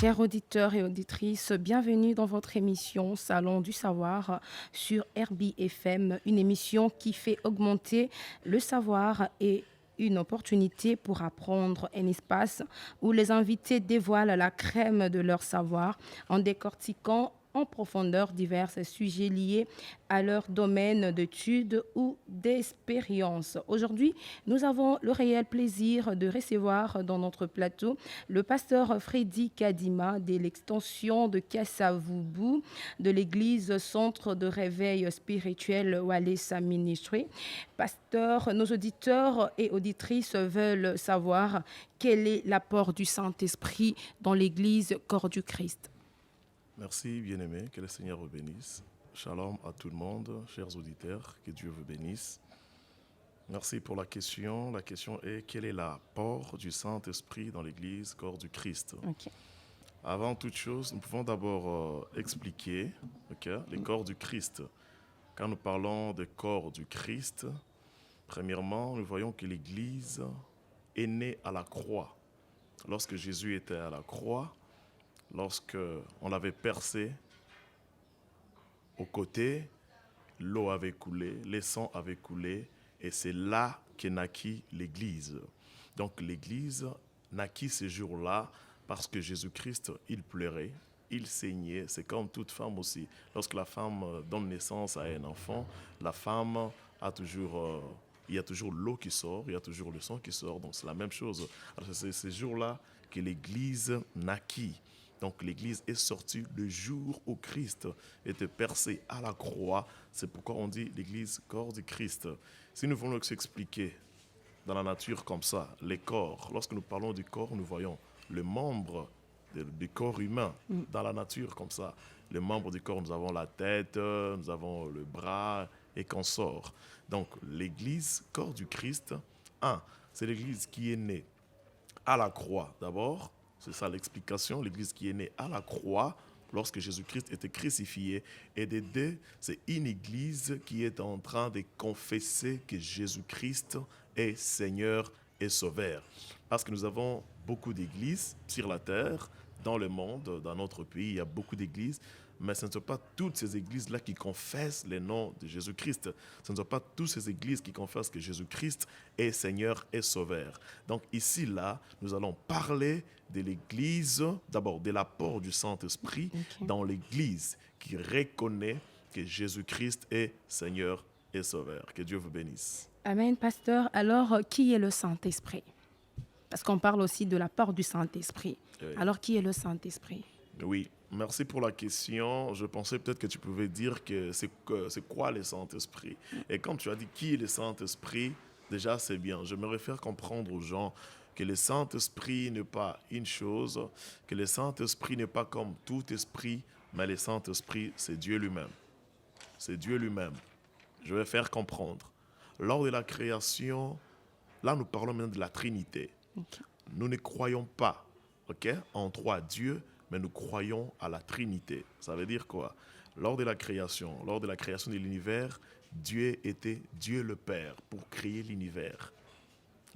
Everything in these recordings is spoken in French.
Chers auditeurs et auditrices, bienvenue dans votre émission Salon du Savoir sur RBFM, une émission qui fait augmenter le savoir et une opportunité pour apprendre, un espace où les invités dévoilent la crème de leur savoir en décortiquant en profondeur divers sujets liés à leur domaine d'études ou d'expérience. Aujourd'hui, nous avons le réel plaisir de recevoir dans notre plateau le pasteur Freddy Kadima de l'extension de Kassavoubou de l'église Centre de réveil spirituel Walesa Ministry. Pasteur, nos auditeurs et auditrices veulent savoir quel est l'apport du Saint-Esprit dans l'église Corps du Christ. Merci, bien-aimé, que le Seigneur vous bénisse. Shalom à tout le monde, chers auditeurs, que Dieu vous bénisse. Merci pour la question. La question est, quel est l'apport du Saint-Esprit dans l'Église, corps du Christ? Ok. Avant toute chose, nous pouvons d'abord expliquer les corps du Christ. Quand nous parlons de corps du Christ, premièrement, nous voyons que l'Église est née à la croix. Lorsque Jésus était à la croix, lorsque on l'avait percé au côté, l'eau avait coulé, le sang avait coulé, et c'est là qu'est naquit l'Église. Donc l'Église naquit ce jour-là parce que Jésus-Christ, il pleurait, il saignait. C'est comme toute femme aussi. Lorsque la femme donne naissance à un enfant, la femme a toujours... il y a toujours l'eau qui sort, il y a toujours le sang qui sort, donc c'est la même chose. Alors c'est ce jour-là que l'Église naquit. Donc l'Église est sortie le jour où Christ était percé à la croix. C'est pourquoi on dit l'Église corps du Christ. Si nous voulons s'expliquer dans la nature comme ça, les corps, lorsque nous parlons du corps, nous voyons le membre du corps humain dans la nature comme ça. Les membres du corps, nous avons la tête, nous avons le bras et qu'on sort. Donc l'Église corps du Christ, c'est l'Église qui est née à la croix d'abord. C'est ça l'explication, l'Église qui est née à la croix lorsque Jésus-Christ était crucifié. Et de deux, c'est une Église qui est en train de confesser que Jésus-Christ est Seigneur et Sauveur. Parce que nous avons beaucoup d'églises sur la terre, dans le monde, dans notre pays, il y a beaucoup d'églises, mais ce ne sont pas toutes ces églises-là qui confessent le nom de Jésus-Christ. Ce ne sont pas toutes ces églises qui confessent que Jésus-Christ est Seigneur et Sauveur. Donc ici, là, nous allons parler de l'église, d'abord de l'apport du Saint-Esprit dans l'église qui reconnaît que Jésus-Christ est Seigneur et Sauveur. Que Dieu vous bénisse. Amen, pasteur. Alors, qui est le Saint-Esprit? Parce qu'on parle aussi de l'apport du Saint-Esprit. Oui. Alors, qui est le Saint-Esprit? Oui, merci pour la question. Je pensais peut-être que tu pouvais dire que c'est quoi le Saint-Esprit. Et quand tu as dit qui est le Saint-Esprit, déjà c'est bien. J'aimerais faire comprendre aux gens que le Saint-Esprit n'est pas une chose, que le Saint-Esprit n'est pas comme tout esprit, mais le Saint-Esprit, c'est Dieu lui-même. C'est Dieu lui-même. Je vais faire comprendre. Lors de la création, là nous parlons maintenant de la Trinité. Nous ne croyons pas en trois dieux, mais nous croyons à la Trinité. Ça veut dire quoi? Lors de la création de l'univers, Dieu était Dieu le Père pour créer l'univers.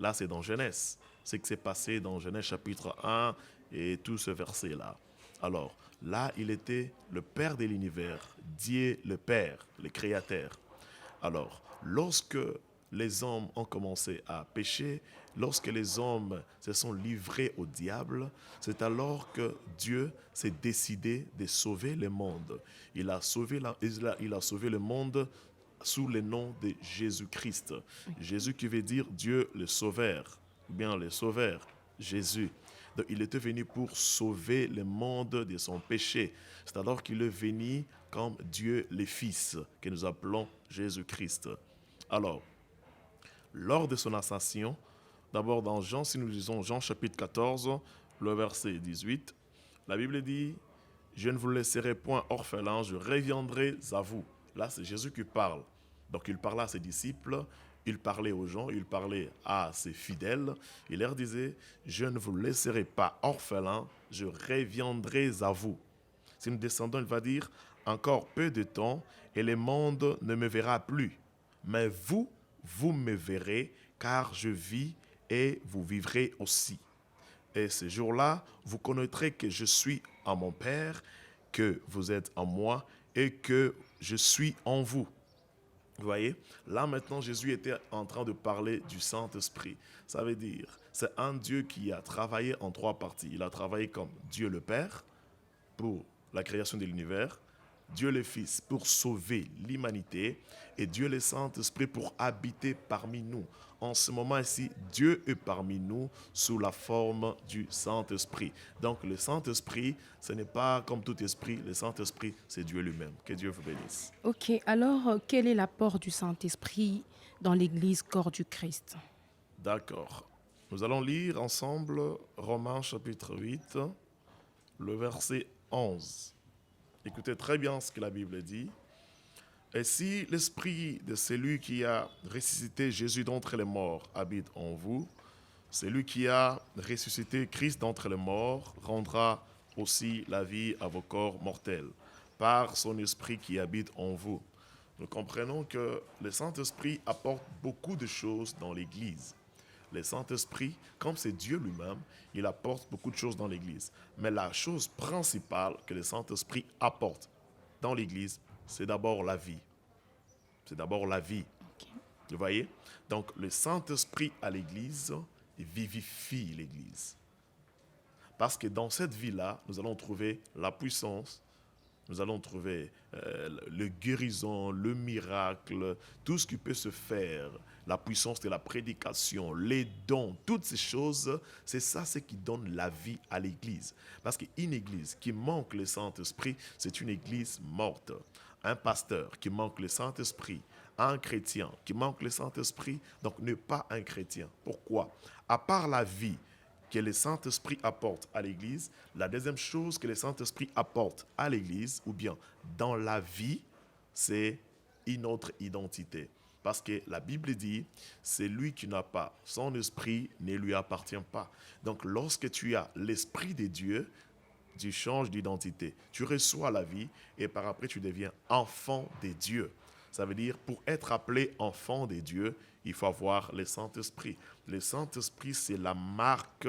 Là, c'est dans Genèse. C'est ce qui s'est passé dans Genèse chapitre 1 et tout ce verset-là. Alors, là, il était le Père de l'univers, Dieu le Père, le Créateur. Alors, lorsque les hommes ont commencé à pécher, lorsque les hommes se sont livrés au diable, c'est alors que Dieu s'est décidé de sauver le monde. Il a sauvé le monde sous le nom de Jésus-Christ. Jésus qui veut dire Dieu le Sauveur, ou bien le Sauveur, Jésus. Donc, il était venu pour sauver le monde de son péché. C'est alors qu'il est venu comme Dieu le Fils, que nous appelons Jésus-Christ. Alors, lors de son ascension, d'abord dans Jean, si nous lisons Jean chapitre 14, le verset 18, la Bible dit « Je ne vous laisserai point orphelins, je reviendrai à vous ». Là, c'est Jésus qui parle. Donc, il parlait à ses disciples, il parlait aux gens, il parlait à ses fidèles. Il leur disait « Je ne vous laisserai pas orphelins, je reviendrai à vous ». Si nous descendons, il va dire « Encore peu de temps et le monde ne me verra plus. Mais vous, vous me verrez, car je vis et vous vivrez aussi. » Et ce jour-là, vous connaîtrez que je suis en mon Père, que vous êtes en moi et que je suis en vous. Vous voyez, là maintenant, Jésus était en train de parler du Saint-Esprit. Ça veut dire, c'est un Dieu qui a travaillé en trois parties. Il a travaillé comme Dieu le Père pour la création de l'univers, Dieu le Fils pour sauver l'humanité et Dieu le Saint-Esprit pour habiter parmi nous. En ce moment-ci, Dieu est parmi nous sous la forme du Saint-Esprit. Donc le Saint-Esprit, ce n'est pas comme tout esprit, le Saint-Esprit, c'est Dieu lui-même. Que Dieu vous bénisse. Ok, alors quel est l'apport du Saint-Esprit dans l'Église corps du Christ? D'accord. Nous allons lire ensemble Romains chapitre 8, le verset 11. Écoutez très bien ce que la Bible dit. Et si l'esprit de celui qui a ressuscité Jésus d'entre les morts habite en vous, celui qui a ressuscité Christ d'entre les morts rendra aussi la vie à vos corps mortels, par son esprit qui habite en vous. Nous comprenons que le Saint-Esprit apporte beaucoup de choses dans l'Église. Le Saint-Esprit, comme c'est Dieu lui-même, il apporte beaucoup de choses dans l'Église. Mais la chose principale que le Saint-Esprit apporte dans l'Église, c'est d'abord la vie. C'est d'abord la vie. Ok. Vous voyez? Donc, le Saint-Esprit à l'Église vivifie l'Église. Parce que dans cette vie-là, nous allons trouver la puissance, nous allons trouver le guérison, le miracle, tout ce qui peut se faire, la puissance de la prédication, les dons, toutes ces choses, c'est ça ce qui donne la vie à l'Église. Parce qu'une Église qui manque le Saint-Esprit, c'est une Église morte. Un pasteur qui manque le Saint-Esprit, un chrétien qui manque le Saint-Esprit, donc n'est pas un chrétien. Pourquoi? À part la vie que le Saint-Esprit apporte à l'Église, la deuxième chose que le Saint-Esprit apporte à l'Église, ou bien dans la vie, c'est une autre identité. Parce que la Bible dit, c'est lui qui n'a pas son esprit ne lui appartient pas. Donc lorsque tu as l'esprit de Dieu, tu changes d'identité. Tu reçois la vie et par après tu deviens enfant de Dieu. Ça veut dire, pour être appelé enfant de Dieu, il faut avoir le Saint-Esprit. Le Saint-Esprit, c'est la marque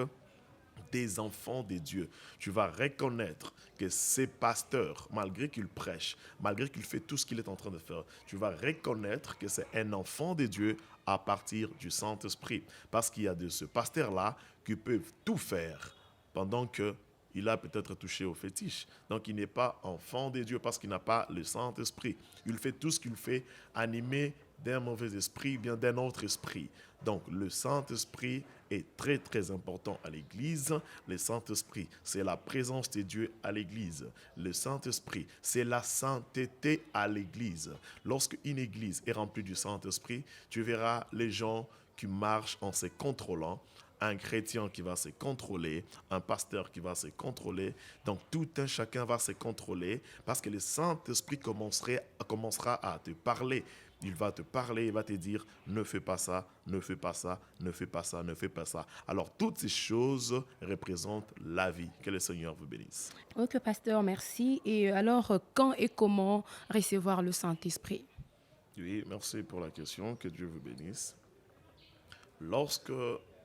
des enfants de Dieu. Tu vas reconnaître que ces pasteurs, malgré qu'il prêche, malgré qu'il fait tout ce qu'il est en train de faire, tu vas reconnaître que c'est un enfant de Dieu à partir du Saint-Esprit. Parce qu'il y a de ce pasteur-là qui peuvent tout faire pendant que il a peut-être touché au fétiche. Donc il n'est pas enfant de Dieu parce qu'il n'a pas le Saint-Esprit. Il fait tout ce qu'il fait animé d'un mauvais esprit, bien d'un autre esprit. Donc le Saint-Esprit est très très important à l'Église. Le Saint-Esprit, c'est la présence de Dieu à l'Église. Le Saint-Esprit, c'est la sainteté à l'Église. Lorsque une Église est remplie du Saint-Esprit, tu verras les gens qui marchent en se contrôlant, un chrétien qui va se contrôler, un pasteur qui va se contrôler. Donc tout un chacun va se contrôler parce que le Saint-Esprit commencera à te parler. Il va te parler, il va te dire ne fais pas ça, ne fais pas ça, ne fais pas ça, ne fais pas ça. Alors toutes ces choses représentent la vie. Que le Seigneur vous bénisse. Ok, pasteur, merci. Et alors, quand et comment recevoir le Saint-Esprit? Oui, merci pour la question. Que Dieu vous bénisse. Lorsque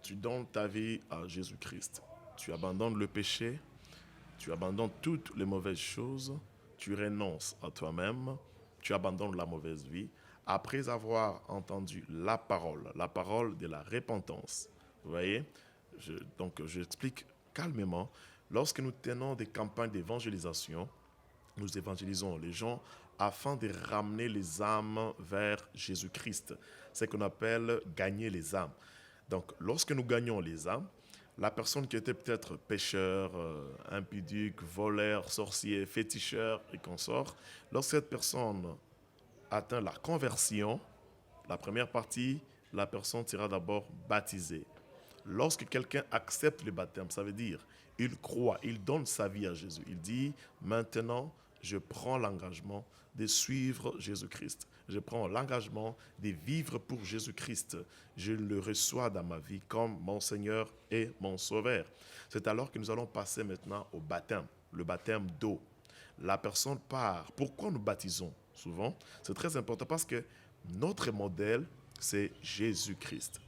tu donnes ta vie à Jésus-Christ, tu abandonnes le péché, tu abandonnes toutes les mauvaises choses, tu renonces à toi-même, tu abandonnes la mauvaise vie, après avoir entendu la parole de la repentance. Vous voyez? Donc, j'explique calmement. Lorsque nous tenons des campagnes d'évangélisation, nous évangélisons les gens afin de ramener les âmes vers Jésus-Christ. C'est ce qu'on appelle gagner les âmes. Donc, lorsque nous gagnons les âmes, la personne qui était peut-être pécheur, impudique, voleur, sorcier, féticheur et consort, lorsque cette personne atteint la conversion, la première partie, la personne sera d'abord baptisée. Lorsque quelqu'un accepte le baptême, ça veut dire il croit, il donne sa vie à Jésus. Il dit maintenant, je prends l'engagement de suivre Jésus-Christ. Je prends l'engagement de vivre pour Jésus-Christ. Je le reçois dans ma vie comme mon Seigneur et mon Sauveur. C'est alors que nous allons passer maintenant au baptême, le baptême d'eau. La personne part. Pourquoi nous baptisons souvent? C'est très important parce que notre modèle, c'est Jésus-Christ.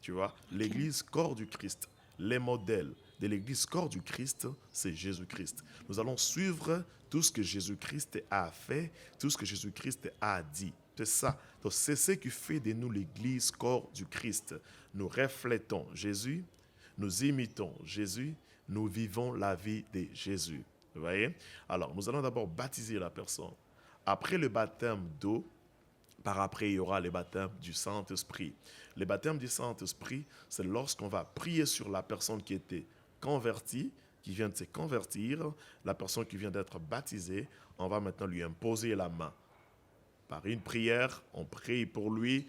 Tu vois, l'Église, corps du Christ, les modèles, de l'Église corps du Christ, c'est Jésus-Christ. Nous allons suivre tout ce que Jésus-Christ a fait, tout ce que Jésus-Christ a dit. C'est ça. Donc, c'est ce qui fait de nous l'Église corps du Christ. Nous reflétons Jésus, nous imitons Jésus, nous vivons la vie de Jésus. Vous voyez? Alors, nous allons d'abord baptiser la personne. Après le baptême d'eau, par après, il y aura le baptême du Saint-Esprit. Le baptême du Saint-Esprit, c'est lorsqu'on va prier sur la personne qui était convertie, qui vient de se convertir, la personne qui vient d'être baptisée, on va maintenant lui imposer la main. Par une prière, on prie pour lui,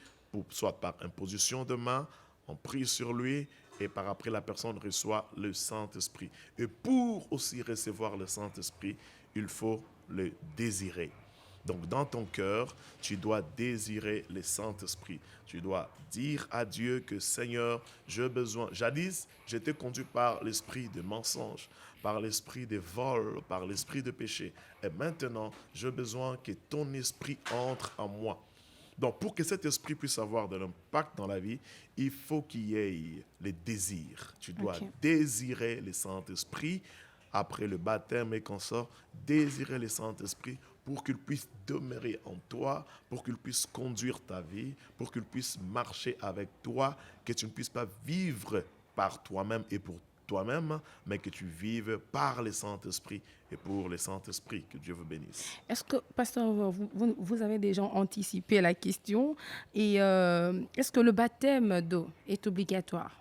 soit par imposition de main, on prie sur lui, et par après, la personne reçoit le Saint-Esprit. Et pour aussi recevoir le Saint-Esprit, il faut le désirer. Donc, dans ton cœur, tu dois désirer le Saint-Esprit. Tu dois dire à Dieu que, Seigneur, j'ai besoin. Jadis, j'étais conduit par l'esprit de mensonge, par l'esprit de vol, par l'esprit de péché. Et maintenant, j'ai besoin que ton esprit entre en moi. Donc, pour que cet esprit puisse avoir de l'impact dans la vie, il faut qu'il y ait le désir. Tu dois désirer le Saint-Esprit après le baptême et qu'on sort, désirer le Saint-Esprit pour qu'il puisse demeurer en toi, pour qu'il puisse conduire ta vie, pour qu'il puisse marcher avec toi, que tu ne puisses pas vivre par toi-même et pour toi-même, mais que tu vives par le Saint-Esprit et pour le Saint-Esprit. Que Dieu vous bénisse. Est-ce que, pasteur, vous avez déjà anticipé la question et est-ce que le baptême d'eau est obligatoire?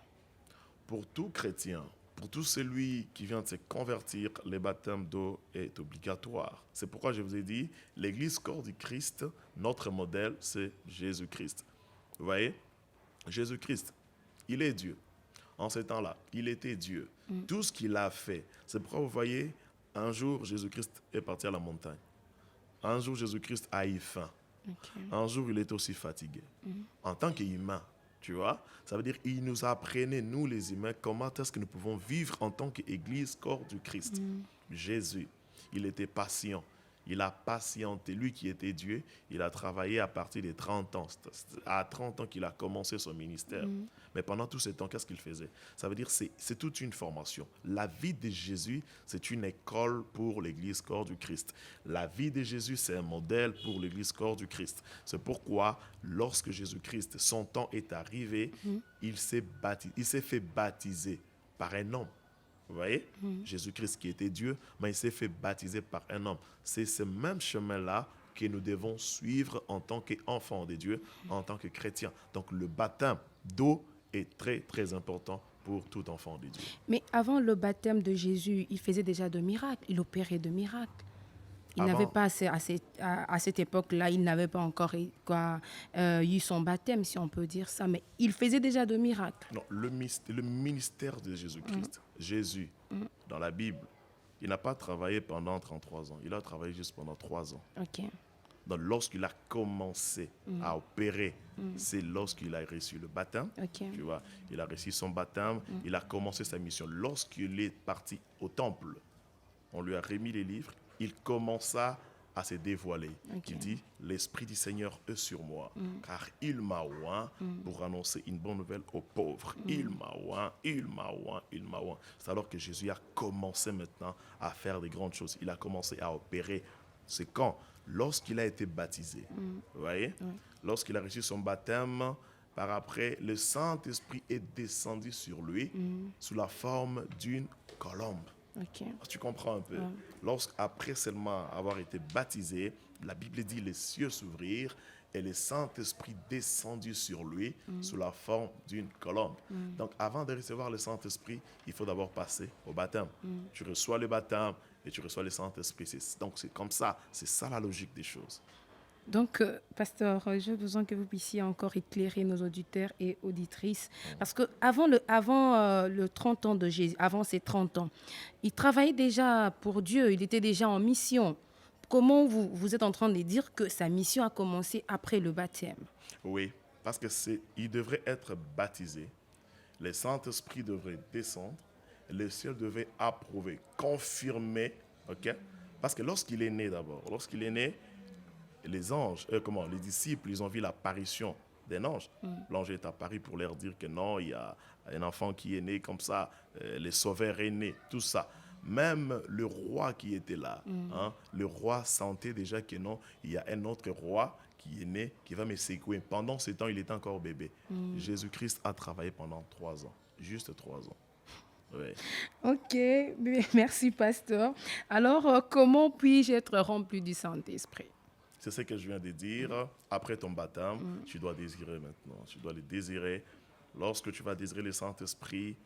Pour tout chrétien, pour tout celui qui vient de se convertir, le baptême d'eau est obligatoire. C'est pourquoi je vous ai dit, l'Église corps du Christ, notre modèle, c'est Jésus-Christ. Vous voyez, Jésus-Christ, il est Dieu. En ce temps-là, il était Dieu. Tout ce qu'il a fait, c'est pourquoi vous voyez, un jour, Jésus-Christ est parti à la montagne. Un jour, Jésus-Christ a eu faim. Un jour, il est aussi fatigué. En tant qu'humain, tu vois, ça veut dire qu'il nous apprenait, nous les humains, comment est-ce que nous pouvons vivre en tant qu'Église, corps du Christ. Jésus, il était patient. Il a patienté. Lui qui était Dieu, il a travaillé à partir de 30 ans. C'est à 30 ans qu'il a commencé son ministère. Mais pendant tout ce temps, qu'est-ce qu'il faisait? Ça veut dire que c'est toute une formation. La vie de Jésus, c'est une école pour l'Église corps du Christ. La vie de Jésus, c'est un modèle pour l'Église corps du Christ. C'est pourquoi, lorsque Jésus-Christ, son temps est arrivé, il s'est fait baptiser par un homme. Vous voyez, Jésus-Christ qui était Dieu, mais il s'est fait baptiser par un homme. C'est ce même chemin-là que nous devons suivre en tant qu'enfants de Dieu, en tant que chrétiens. Donc le baptême d'eau est très, très important pour tout enfant de Dieu. Mais avant le baptême de Jésus, il faisait déjà de miracles, il opérait de miracles. Il n'avait pas, à cette époque-là, il n'avait pas encore eu son baptême, si on peut dire ça, mais il faisait déjà de miracles. Non, le ministère de Jésus-Christ, Jésus, dans la Bible, il n'a pas travaillé pendant 33 ans. Il a travaillé juste pendant 3 ans. Donc, lorsqu'il a commencé à opérer, c'est lorsqu'il a reçu le baptême. Tu vois, il a reçu son baptême, il a commencé sa mission. Lorsqu'il est parti au temple, on lui a remis les livres. Il commença à se dévoiler. Il dit, l'Esprit du Seigneur est sur moi, car il m'a oint pour annoncer une bonne nouvelle aux pauvres. Il m'a oint, il m'a oint, il m'a oint. C'est alors que Jésus a commencé maintenant à faire des grandes choses. Il a commencé à opérer. C'est quand? Lorsqu'il a été baptisé. Vous voyez? Lorsqu'il a reçu son baptême, par après, le Saint-Esprit est descendu sur lui sous la forme d'une colombe. Tu comprends un peu? Lorsqu'après seulement avoir été baptisé, la Bible dit les cieux s'ouvrirent et le Saint-Esprit descendu sur lui sous la forme d'une colombe. Donc avant de recevoir le Saint-Esprit, il faut d'abord passer au baptême. Tu reçois le baptême et tu reçois le Saint-Esprit. Donc c'est comme ça, c'est ça la logique des choses. Donc, pasteur, j'ai besoin que vous puissiez encore éclairer nos auditeurs et auditrices. Parce qu'avant le 30 ans de Jésus, avant ses 30 ans, il travaillait déjà pour Dieu, il était déjà en mission. Comment vous êtes en train de dire que sa mission a commencé après le baptême? Oui, parce qu'il devrait être baptisé, le Saint-Esprit devrait descendre, le ciel devait approuver, confirmer, ok? Parce que lorsqu'il est né d'abord, les anges, les disciples, ils ont vu l'apparition d'un ange. L'ange est apparu pour leur dire que non, il y a un enfant qui est né comme ça, le sauveur est né, tout ça. Même le roi qui était là, hein, le roi sentait déjà que non, il y a un autre roi qui est né, qui va me secouer. Pendant ce temps, il était encore bébé. Jésus-Christ a travaillé pendant 3 ans, juste 3 ans. Oui. Ok, merci, pasteur. Alors, comment puis-je être rempli du Saint-Esprit? C'est ce que je viens de dire. Après ton baptême, tu dois désirer maintenant. Tu dois le désirer. Lorsque tu vas désirer le Saint-Esprit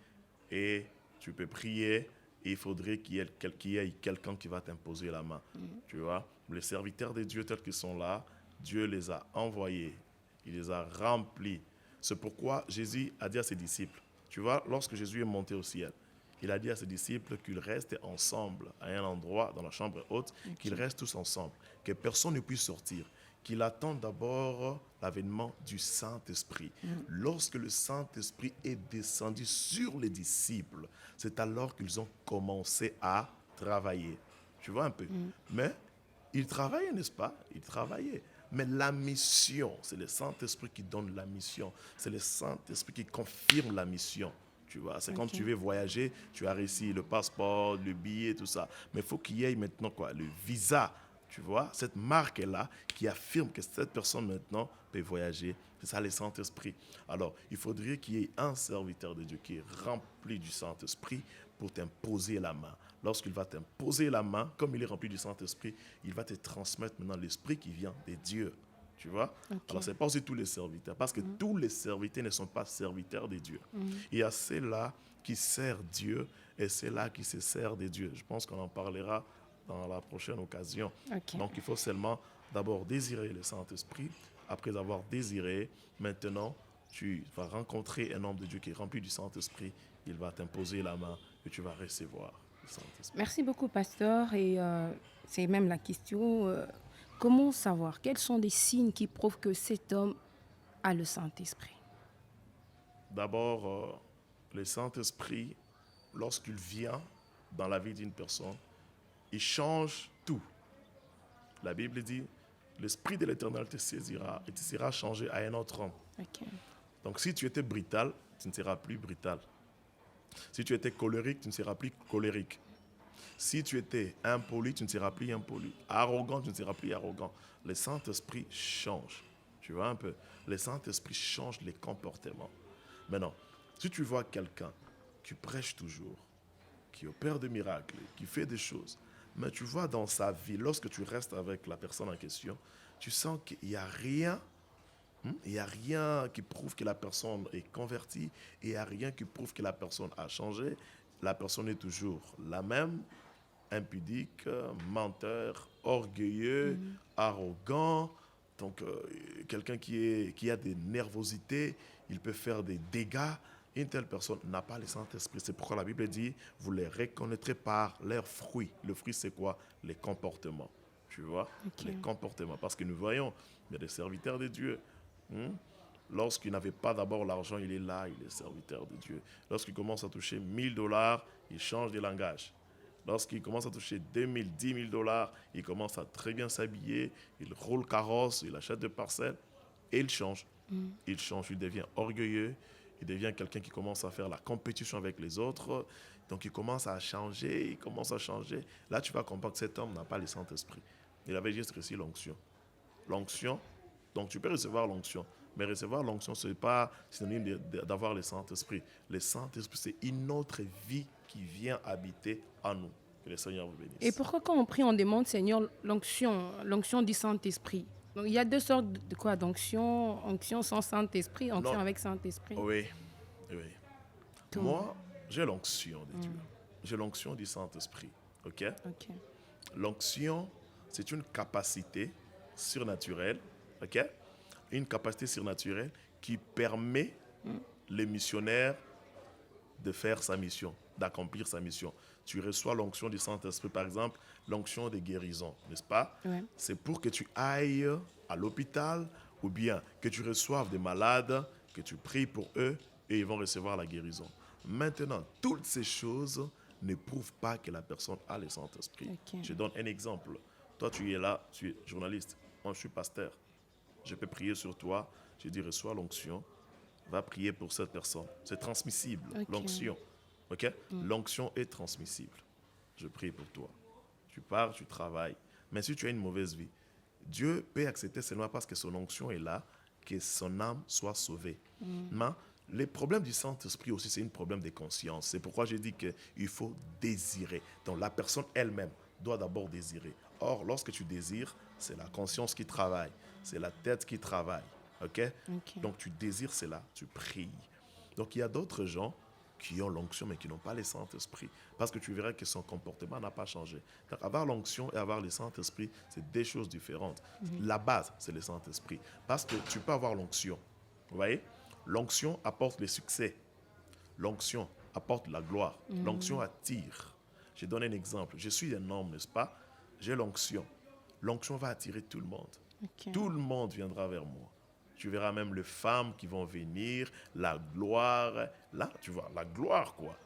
et tu peux prier, il faudrait qu'il y ait quelqu'un qui va t'imposer la main. Tu vois, les serviteurs de Dieu tels qu'ils sont là, Dieu les a envoyés. Il les a remplis. C'est pourquoi Jésus a dit à ses disciples, tu vois, lorsque Jésus est monté au ciel, il a dit à ses disciples qu'ils restent ensemble à un endroit dans la chambre haute, qu'ils restent tous ensemble, que personne ne puisse sortir, qu'il attend d'abord l'avènement du Saint-Esprit. Lorsque le Saint-Esprit est descendu sur les disciples, c'est alors qu'ils ont commencé à travailler. Tu vois un peu. Mais ils travaillaient, n'est-ce pas? Ils travaillaient. Mais la mission, c'est le Saint-Esprit qui donne la mission. C'est le Saint-Esprit qui confirme la mission. Tu vois, c'est quand tu veux voyager, tu as réussi le passeport, le billet, tout ça. Mais il faut qu'il y ait maintenant quoi, le visa, tu vois, cette marque-là qui affirme que cette personne maintenant peut voyager. C'est ça le Saint-Esprit. Alors, il faudrait qu'il y ait un serviteur de Dieu qui est rempli du Saint-Esprit pour t'imposer la main. Lorsqu'il va t'imposer la main, comme il est rempli du Saint-Esprit, il va te transmettre maintenant l'Esprit qui vient de Dieu. Tu vois? Alors, ce n'est pas aussi tous les serviteurs, parce que tous les serviteurs ne sont pas serviteurs de Dieu. Il y a ceux-là qui servent Dieu et ceux-là qui se servent de Dieu. Je pense qu'on en parlera dans la prochaine occasion. Donc, il faut seulement d'abord désirer le Saint-Esprit. Après avoir désiré, maintenant, tu vas rencontrer un homme de Dieu qui est rempli du Saint-Esprit. Il va t'imposer la main et tu vas recevoir le Saint-Esprit. Merci beaucoup, pasteur. Et c'est même la question, comment savoir? Quels sont les signes qui prouvent que cet homme a le Saint-Esprit? D'abord, le Saint-Esprit, lorsqu'il vient dans la vie d'une personne, il change tout. La Bible dit, l'Esprit de l'Éternel te saisira et tu seras changé à un autre homme. Donc si tu étais brutal, tu ne seras plus brutal. Si tu étais colérique, tu ne seras plus colérique. Si tu étais impoli, tu ne seras plus impoli. Arrogant, tu ne seras plus arrogant. Le Saint-Esprit change. Tu vois un peu? Le Saint-Esprit change les comportements. Maintenant, si tu vois quelqu'un qui prêche toujours, qui opère des miracles, qui fait des choses, mais tu vois dans sa vie, lorsque tu restes avec la personne en question, tu sens qu'il n'y a rien, il n'y a rien qui prouve que la personne est convertie, et il n'y a rien qui prouve que la personne a changé. La personne est toujours la même, impudique, menteur, orgueilleux, arrogant. Donc, quelqu'un qui a des nervosités, il peut faire des dégâts. Une telle personne n'a pas le Saint-Esprit. C'est pourquoi la Bible dit, vous les reconnaîtrez par leurs fruits. Le fruit, c'est quoi? Les comportements. Tu vois? Les comportements. Parce que nous voyons, il y a des serviteurs de Dieu. Lorsqu'il n'avait pas d'abord l'argent, il est là, il est serviteur de Dieu. Lorsqu'il commence à toucher $1000, il change de langage. Lorsqu'il commence à toucher 2000, $10 000, il commence à très bien s'habiller, il roule carrosse, il achète des parcelles et il change. Il change, il devient orgueilleux, il devient quelqu'un qui commence à faire la compétition avec les autres. Donc il commence à changer, il commence à changer. Là, tu vas comprendre que cet homme n'a pas le Saint-Esprit. Il avait juste reçu l'onction. L'onction, donc tu peux recevoir l'onction. Mais recevoir l'onction, ce n'est pas synonyme d'avoir le Saint-Esprit. Le Saint-Esprit, c'est une autre vie qui vient habiter en nous. Que le Seigneur vous bénisse. Et pourquoi quand on prie, on demande, Seigneur, l'onction du Saint-Esprit? Donc, il y a deux sortes de quoi d'onction? Onction sans Saint-Esprit, onction Non. avec Saint-Esprit. Oui, oui. Tout. Moi, j'ai l'onction de Dieu. J'ai l'onction du Saint-Esprit. OK? L'onction, c'est une capacité surnaturelle. OK? Une capacité surnaturelle qui permet les missionnaires de faire sa mission, d'accomplir sa mission. Tu reçois l'onction du Saint-Esprit, par exemple, l'onction de guérison, n'est-ce pas? C'est pour que tu ailles à l'hôpital ou bien que tu reçoives des malades, que tu pries pour eux et ils vont recevoir la guérison. Maintenant, toutes ces choses ne prouvent pas que la personne a le Saint-Esprit. Je donne un exemple. Toi, tu es là, tu es journaliste. Moi, je suis pasteur. Je peux prier sur toi. Je dis, reçois l'onction. Va prier pour cette personne. C'est transmissible, Ok. l'onction. OK? L'onction est transmissible. Je prie pour toi. Tu pars, tu travailles. Mais si tu as une mauvaise vie, Dieu peut accepter seulement parce que son onction est là, que son âme soit sauvée. Mais les problèmes du Saint-Esprit aussi, c'est un problème de conscience. C'est pourquoi j'ai dit qu'il faut désirer. Donc la personne elle-même doit d'abord désirer. Or, lorsque tu désires, c'est la conscience qui travaille. C'est la tête qui travaille. OK? Ok. Donc tu désires cela, tu pries. Donc il y a d'autres gens qui ont l'onction mais qui n'ont pas le Saint-Esprit. Parce que tu verras que son comportement n'a pas changé. Donc avoir l'onction et avoir le Saint-Esprit, c'est deux choses différentes. La base, c'est le Saint-Esprit. Parce que tu peux avoir l'onction. Vous voyez? L'onction apporte le succès. L'onction apporte la gloire. L'onction attire. Je donne un exemple. Je suis un homme, n'est-ce pas? J'ai l'onction. L'onction va attirer tout le monde. Ok. Tout le monde viendra vers moi. Tu verras même les femmes qui vont venir, la gloire. Là, tu vois, la gloire, quoi.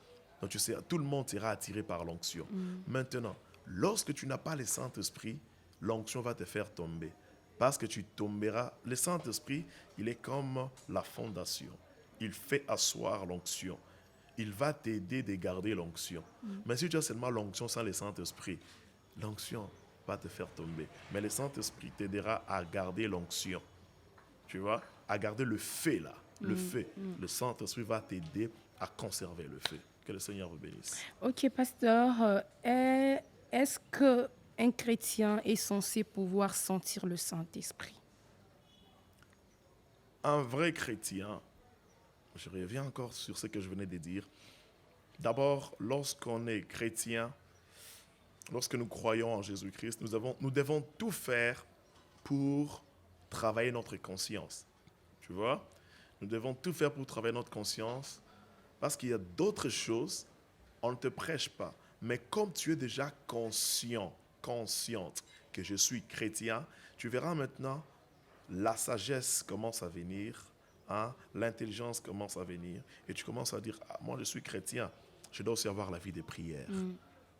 Donc, tu sais, tout le monde sera attiré par l'onction. Maintenant, lorsque tu n'as pas le Saint-Esprit, l'onction va te faire tomber. Parce que tu tomberas. Le Saint-Esprit, il est comme la fondation. Il fait asseoir l'onction. Il va t'aider de garder l'onction. Mais si tu as seulement l'onction sans le Saint-Esprit, l'onction va te faire tomber. Mais le Saint-Esprit t'aidera à garder l'onction. Tu vois, à garder le feu là, le feu. Le Saint-Esprit va t'aider à conserver le feu. Que le Seigneur vous bénisse. Ok, pasteur, est-ce que un chrétien est censé pouvoir sentir le Saint-Esprit? Un vrai chrétien, je reviens encore sur ce que je venais de dire. D'abord, lorsqu'on est chrétien, lorsque nous croyons en Jésus-Christ, nous devons tout faire pour travailler notre conscience. Tu vois? Nous devons tout faire pour travailler notre conscience parce qu'il y a d'autres choses, on ne te prêche pas. Mais comme tu es déjà conscient, consciente que je suis chrétien, tu verras maintenant la sagesse commence à venir, hein, l'intelligence commence à venir et tu commences à dire, ah, moi je suis chrétien, je dois aussi avoir la vie de prière.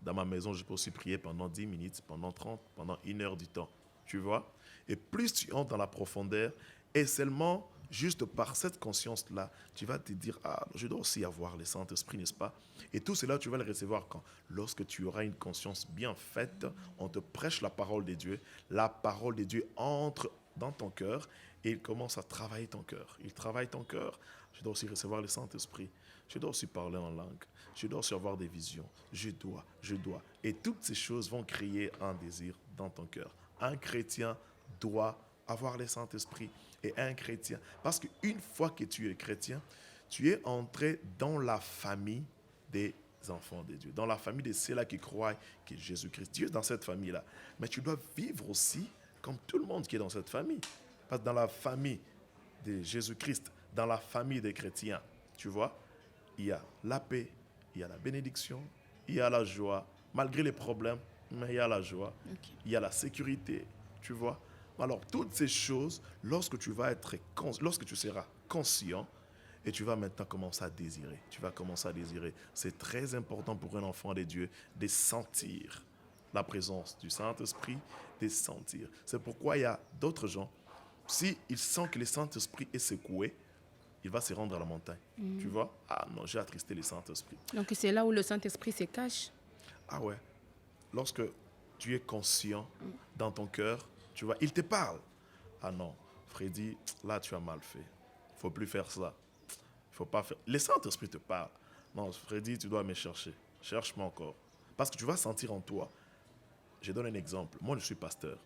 Dans ma maison, je peux aussi prier pendant 10 minutes, pendant 30, pendant 1 heure du temps. Tu vois? Et plus tu entres dans la profondeur, et seulement juste par cette conscience-là, tu vas te dire, ah, je dois aussi avoir le Saint-Esprit, n'est-ce pas? Et tout cela, tu vas le recevoir quand? Lorsque tu auras une conscience bien faite, on te prêche la parole de Dieu, la parole de Dieu entre dans ton cœur et il commence à travailler ton cœur. Il travaille ton cœur. Je dois aussi recevoir le Saint-Esprit. Je dois aussi parler en langue. Je dois aussi avoir des visions. Je dois. Et toutes ces choses vont créer un désir dans ton cœur. Un chrétien doit avoir le Saint-Esprit. Et un chrétien. Parce qu'une fois que tu es chrétien, tu es entré dans la famille des enfants de Dieu. Dans la famille de ceux-là qui croient que Jésus-Christ. Dieu est dans cette famille-là. Mais tu dois vivre aussi comme tout le monde qui est dans cette famille. Parce que dans la famille de Jésus-Christ, dans la famille des chrétiens, tu vois, il y a la paix, il y a la bénédiction, il y a la joie, malgré les problèmes, mais il y a la joie, il y a la sécurité, tu vois. Alors, toutes ces choses, lorsque tu seras conscient, et tu vas maintenant commencer à désirer. Tu vas commencer à désirer. C'est très important pour un enfant de Dieu de sentir la présence du Saint-Esprit, de sentir. C'est pourquoi il y a d'autres gens, s'ils sentent que le Saint-Esprit est secoué, il va se rendre à la montagne. Tu vois? Ah non, j'ai attristé le Saint-Esprit. Donc c'est là où le Saint-Esprit se cache. Ah ouais. Lorsque tu es conscient dans ton cœur, tu vois, il te parle. Ah non, Freddy, là tu as mal fait. Il ne faut plus faire ça. Il faut pas faire. Le Saint-Esprit te parle. Non, Freddy, tu dois me chercher. Cherche-moi encore. Parce que tu vas sentir en toi. Je donne un exemple. Moi, je suis pasteur.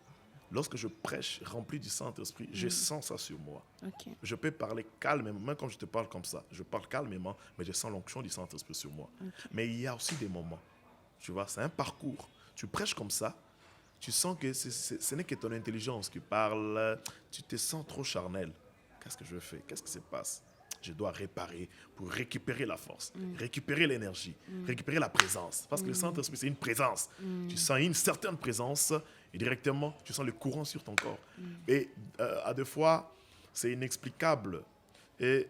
Lorsque je prêche rempli du Saint-Esprit, je sens ça sur moi. Ok. Je peux parler calmement, même quand je te parle comme ça. Je parle calmement, mais je sens l'onction du Saint-Esprit sur moi. Mais il y a aussi des moments, tu vois, c'est un parcours. Tu prêches comme ça, tu sens que ce n'est que ton intelligence qui parle, tu te sens trop charnel. Qu'est-ce que je fais? Qu'est-ce qui se passe? Je dois réparer pour récupérer la force, récupérer l'énergie, récupérer la présence. Parce que le Saint-Esprit, c'est une présence. Tu sens une certaine présence et directement, tu sens le courant sur ton corps. Et à deux fois, c'est inexplicable. Et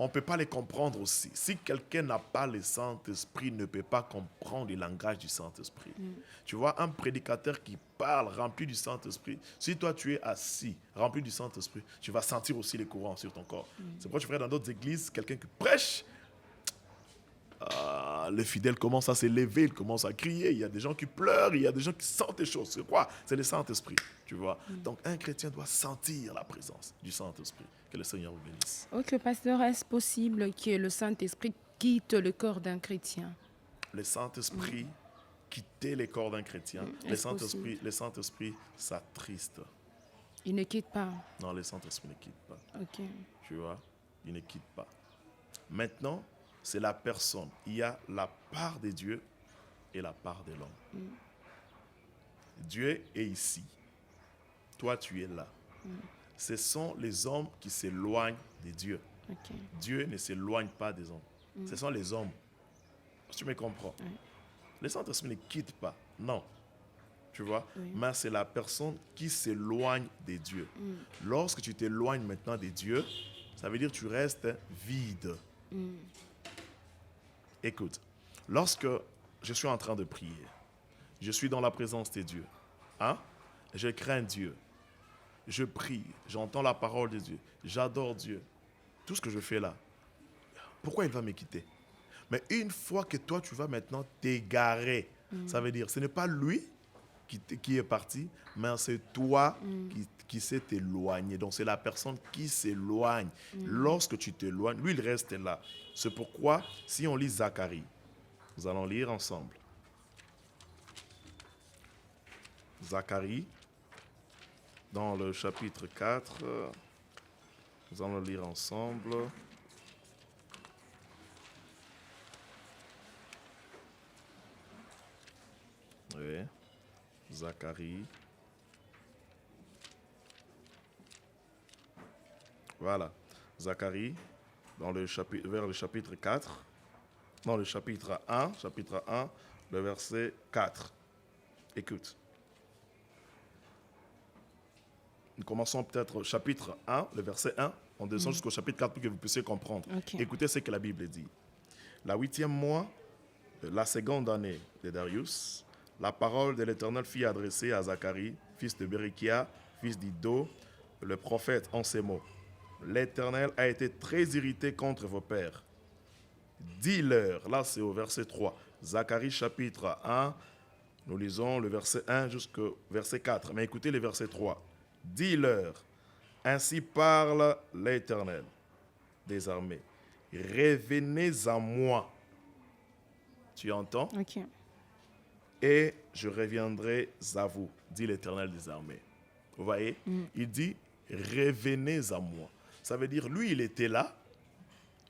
on ne peut pas les comprendre aussi. Si quelqu'un n'a pas le Saint-Esprit, il ne peut pas comprendre le langage du Saint-Esprit. Tu vois, un prédicateur qui parle rempli du Saint-Esprit, si toi tu es assis, rempli du Saint-Esprit, tu vas sentir aussi les courants sur ton corps. C'est pourquoi tu ferais dans d'autres églises, quelqu'un qui prêche, les fidèles commencent à s'élever, ils commencent à crier, il y a des gens qui pleurent, il y a des gens qui sentent des choses. C'est quoi? C'est le Saint-Esprit, tu vois. Donc un chrétien doit sentir la présence du Saint-Esprit. Que le Seigneur vous bénisse. Ok, pasteur, est-ce possible que le Saint-Esprit quitte le corps d'un chrétien? Le Saint-Esprit quitter le corps d'un chrétien. Le Saint-Esprit s'attriste. Il ne quitte pas. Non, le Saint-Esprit ne quitte pas. Ok. Tu vois, il ne quitte pas. Maintenant, c'est la personne. Il y a la part de Dieu et la part de l'homme. Dieu est ici. Toi, tu es là. Ce sont les hommes qui s'éloignent de Dieu. Ok. Dieu ne s'éloigne pas des hommes. Ce sont les hommes. Tu me comprends? Le Saint-Esprit ne quitte pas. Non. Tu vois? Mais c'est la personne qui s'éloigne de Dieu. Lorsque tu t'éloignes maintenant de Dieu, ça veut dire que tu restes vide. Écoute, lorsque je suis en train de prier, je suis dans la présence de Dieu. Hein? Je crains Dieu. Je prie, j'entends la parole de Dieu, j'adore Dieu. Tout ce que je fais là, pourquoi il va me quitter? Mais une fois que toi, tu vas maintenant t'égarer, ça veut dire, ce n'est pas lui qui est parti, mais c'est toi qui s'est éloigné. Donc, c'est la personne qui s'éloigne. Lorsque tu t'éloignes, lui, il reste là. C'est pourquoi, si on lit Zacharie, nous allons lire ensemble. Zacharie, dans le chapitre 4, nous allons lire ensemble. Oui. Zacharie. Voilà. Zacharie, vers le chapitre 4. Dans le chapitre 1, le verset 4. Écoute. Nous commençons peut-être au chapitre 1, le verset 1. On descend jusqu'au chapitre 4 pour que vous puissiez comprendre. Okay. Écoutez ce que la Bible dit. La 8e mois, la seconde année de Darius, la parole de l'Éternel fut adressée à Zacharie, fils de Bérichia, fils d'Iddo, le prophète, en ces mots. L'Éternel a été très irrité contre vos pères. Dis-leur, là c'est au verset 3, Zacharie chapitre 1, nous lisons le verset 1 jusqu'au verset 4. Mais écoutez le verset 3. Dis-leur, ainsi parle l'Éternel des armées. Revenez à moi. Tu entends? Ok. Et je reviendrai à vous, dit l'Éternel des armées. Vous voyez? Il dit, revenez à moi. Ça veut dire, lui, il était là,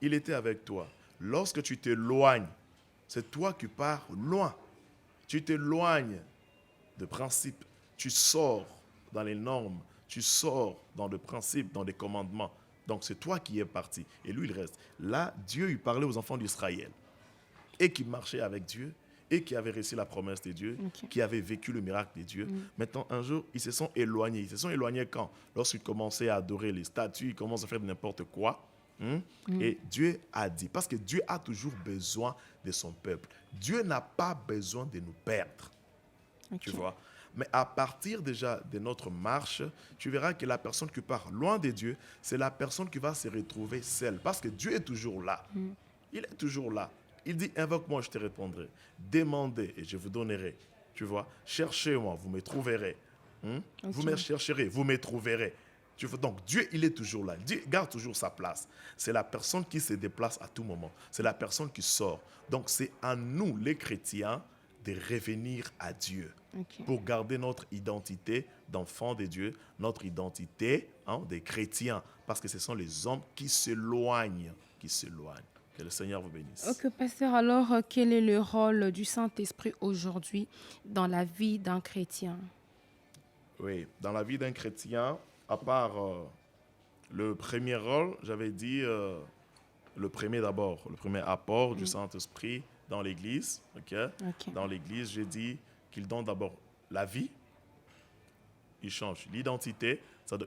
il était avec toi. Lorsque tu t'éloignes, c'est toi qui pars loin. Tu t'éloignes de principes. Tu sors dans les normes. Tu sors dans le principe, dans les commandements. Donc, c'est toi qui es parti. Et lui, il reste. Là, Dieu, il parlait aux enfants d'Israël. Et qui marchaient avec Dieu. Et qui avaient réussi la promesse de Dieu. Okay. Qui avaient vécu le miracle de Dieu. Maintenant, un jour, ils se sont éloignés. Ils se sont éloignés quand? Lorsqu'ils commençaient à adorer les statues. Ils commencent à faire n'importe quoi. Et Dieu a dit, parce que Dieu a toujours besoin de son peuple. Dieu n'a pas besoin de nous perdre. Okay. Tu vois? Mais à partir déjà de notre marche, tu verras que la personne qui part loin de Dieu, c'est la personne qui va se retrouver seule. Parce que Dieu est toujours là. Il est toujours là. Il dit, invoque-moi, je te répondrai. Demandez et je vous donnerai. Tu vois? Cherchez-moi, vous me trouverez. Okay. Vous me chercherez, vous me trouverez. Tu vois? Donc Dieu, il est toujours là. Dieu garde toujours sa place. C'est la personne qui se déplace à tout moment. C'est la personne qui sort. Donc c'est à nous, les chrétiens, de revenir à Dieu. Okay. Pour garder notre identité d'enfants de Dieu, notre identité des chrétiens. Parce que ce sont les hommes qui s'éloignent. Que le Seigneur vous bénisse. Ok, pasteur, alors quel est le rôle du Saint-Esprit aujourd'hui dans la vie d'un chrétien? Oui, dans la vie d'un chrétien, à part le premier rôle, j'avais dit le premier apport du Saint-Esprit dans l'Église. Okay? Dans l'Église, j'ai dit qu'il donne d'abord la vie, il change l'identité,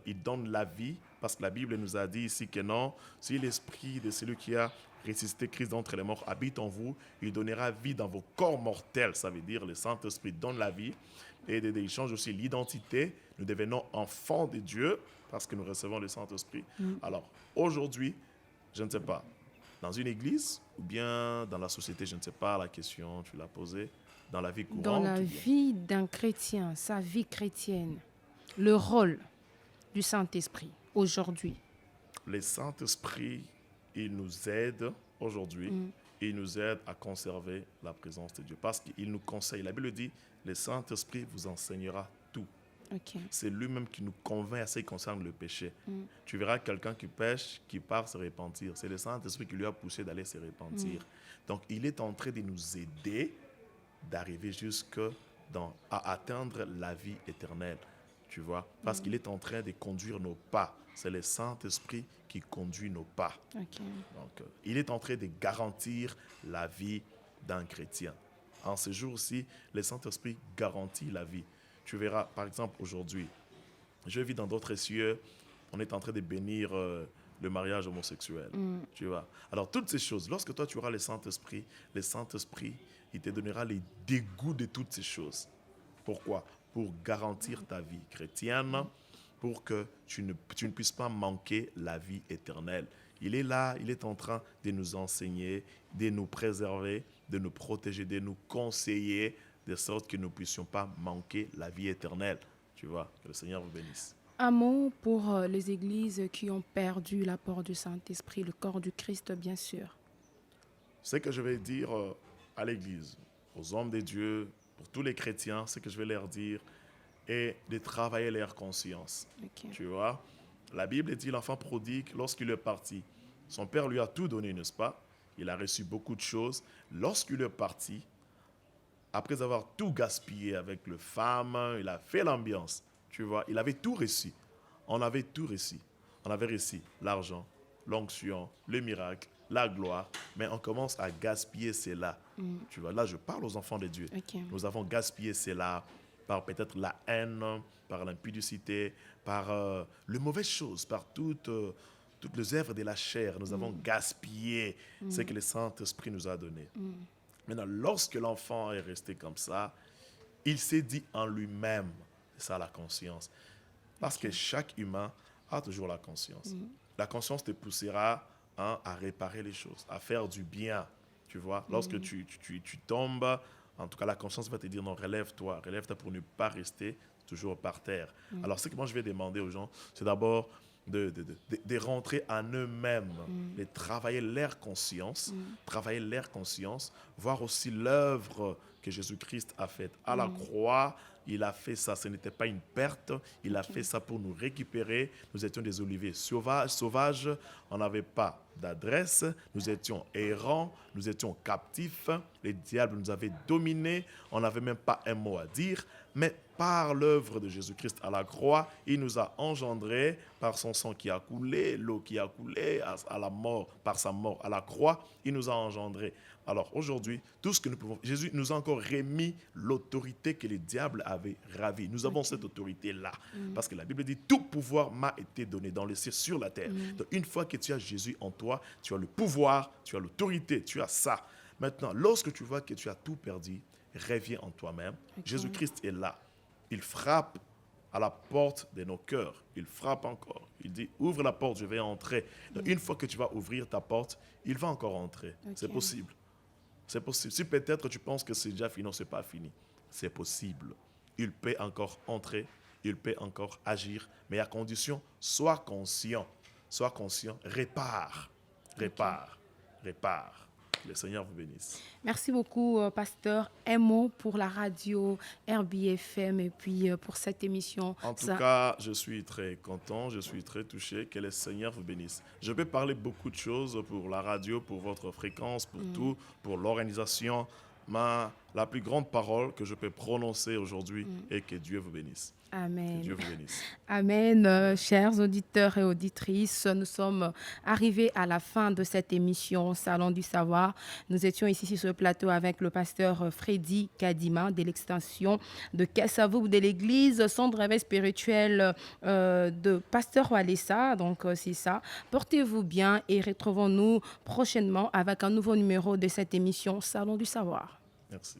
il donne la vie Parce que la Bible nous a dit ici que non, si l'esprit de celui qui a ressuscité Christ d'entre les morts habite en vous, il donnera vie dans vos corps mortels. Ça veut dire le Saint-Esprit donne la vie. Et il change aussi l'identité. Nous devenons enfants de Dieu parce que nous recevons le Saint-Esprit. Alors, aujourd'hui, je ne sais pas, dans une église ou bien dans la société, je ne sais pas la question, tu l'as posée, dans la vie courante. Dans la vie d'un chrétien, sa vie chrétienne, le rôle du Saint-Esprit aujourd'hui. Le Saint-Esprit, il nous aide aujourd'hui, il nous aide à conserver la présence de Dieu parce qu'il nous conseille. La Bible dit, le Saint-Esprit vous enseignera tout. Okay. C'est lui-même qui nous convainc à ce qui concerne le péché. Tu verras quelqu'un qui pêche, qui part se repentir. C'est le Saint-Esprit qui lui a poussé d'aller se repentir. Donc, il est en train de nous aider d'arriver à atteindre la vie éternelle. Tu vois, parce qu'il est en train de conduire nos pas. C'est le Saint-Esprit qui conduit nos pas. Okay. Donc, il est en train de garantir la vie d'un chrétien. En ce jour-ci, le Saint-Esprit garantit la vie. Tu verras, par exemple, aujourd'hui, je vis dans d'autres cieux, on est en train de bénir le mariage homosexuel. Tu vois. Alors, toutes ces choses, lorsque toi, tu auras le Saint-Esprit, il te donnera les dégoûts de toutes ces choses. Pourquoi? Pour garantir ta vie chrétienne, pour que tu ne puisses pas manquer la vie éternelle. Il est là, il est en train de nous enseigner, de nous préserver, de nous protéger, de nous conseiller, de sorte que nous ne puissions pas manquer la vie éternelle. Tu vois, que le Seigneur vous bénisse. Un mot pour les églises qui ont perdu l'apport du Saint-Esprit, le corps du Christ, bien sûr. Ce que je vais dire à l'Église, aux hommes de Dieu, pour tous les chrétiens, ce que je vais leur dire est de travailler leur conscience. Okay. Tu vois, la Bible dit l'enfant prodigue, lorsqu'il est parti, son père lui a tout donné, n'est-ce pas? Il a reçu beaucoup de choses. Lorsqu'il est parti, après avoir tout gaspillé avec le femme, il a fait l'ambiance. Tu vois, il avait tout reçu. On avait tout reçu. On avait reçu l'argent, l'onction, le miracle, la gloire, mais on commence à gaspiller cela. Tu vois, là, je parle aux enfants de Dieu. Okay. Nous avons gaspillé cela par peut-être la haine, par l'impudicité, par les mauvaises choses, par toutes les œuvres de la chair. Nous avons gaspillé ce que le Saint-Esprit nous a donné. Maintenant, lorsque l'enfant est resté comme ça, il s'est dit en lui-même, c'est ça la conscience. Parce que chaque humain a toujours la conscience. La conscience te poussera à réparer les choses, à faire du bien. Tu vois, lorsque tu tombes, en tout cas, la conscience va te dire non, relève-toi pour ne pas rester toujours par terre. Alors, ce que moi je vais demander aux gens, c'est d'abord de rentrer en eux-mêmes, de travailler leur conscience, voir aussi l'œuvre que Jésus-Christ a faite à la croix. Il a fait ça, ce n'était pas une perte, il a fait ça pour nous récupérer. Nous étions des oliviers sauvages, on n'avait pas d'adresse, nous étions errants, nous étions captifs, les diables nous avaient dominés, on n'avait même pas un mot à dire, mais par l'œuvre de Jésus-Christ à la croix, il nous a engendrés par son sang qui a coulé, l'eau qui a coulé à la mort, par sa mort à la croix, il nous a engendrés. Alors aujourd'hui, tout ce que nous pouvons, Jésus nous a encore remis l'autorité que les diables avaient ravie. Nous avons cette autorité-là. Parce que la Bible dit, tout pouvoir m'a été donné dans les cieux, sur la terre. Donc une fois que tu as Jésus en toi, tu as le pouvoir, tu as l'autorité, tu as ça. Maintenant, lorsque tu vois que tu as tout perdu, reviens en toi-même. Jésus-Christ est là. Il frappe à la porte de nos cœurs. Il frappe encore. Il dit, ouvre la porte, je vais entrer. Donc, une fois que tu vas ouvrir ta porte, il va encore entrer. C'est possible. C'est possible. Si peut-être tu penses que c'est déjà fini, non, ce n'est pas fini. C'est possible. Il peut encore entrer, il peut encore agir, mais à condition, sois conscient, répare. Que le Seigneur vous bénisse. Merci beaucoup, pasteur. Un mot pour la radio RBFM et puis pour cette émission. En tout cas, je suis très content, je suis très touché. Que le Seigneur vous bénisse. Je peux parler beaucoup de choses pour la radio, pour votre fréquence, pour tout, pour l'organisation. Mais la plus grande parole que je peux prononcer aujourd'hui est que Dieu vous bénisse. Que Amen. Dieu vous bénisse. Amen. Chers auditeurs et auditrices, nous sommes arrivés à la fin de cette émission Salon du Savoir. Nous étions ici sur ce plateau avec le pasteur Freddy Kadima de l'extension de Kessavouk de l'église Centre Réveil spirituel de Pasteur Walesa. Donc, c'est ça. Portez-vous bien et retrouvons-nous prochainement avec un nouveau numéro de cette émission Salon du Savoir. Merci.